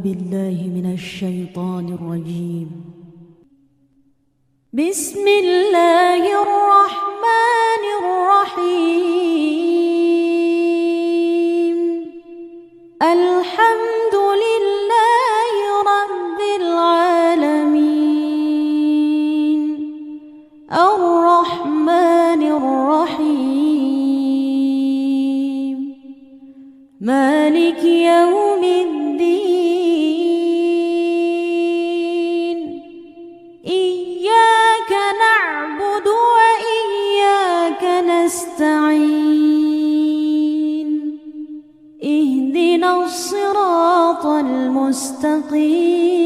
بالله من الشيطان الرجيم. بسم الله الرحمن الرحيم. الحمد لله رب العالمين. الرحمن الرحيم. مالك يوم الدين. إياك نعبد وإياك نستعين. اهدنا الصراط المستقيم.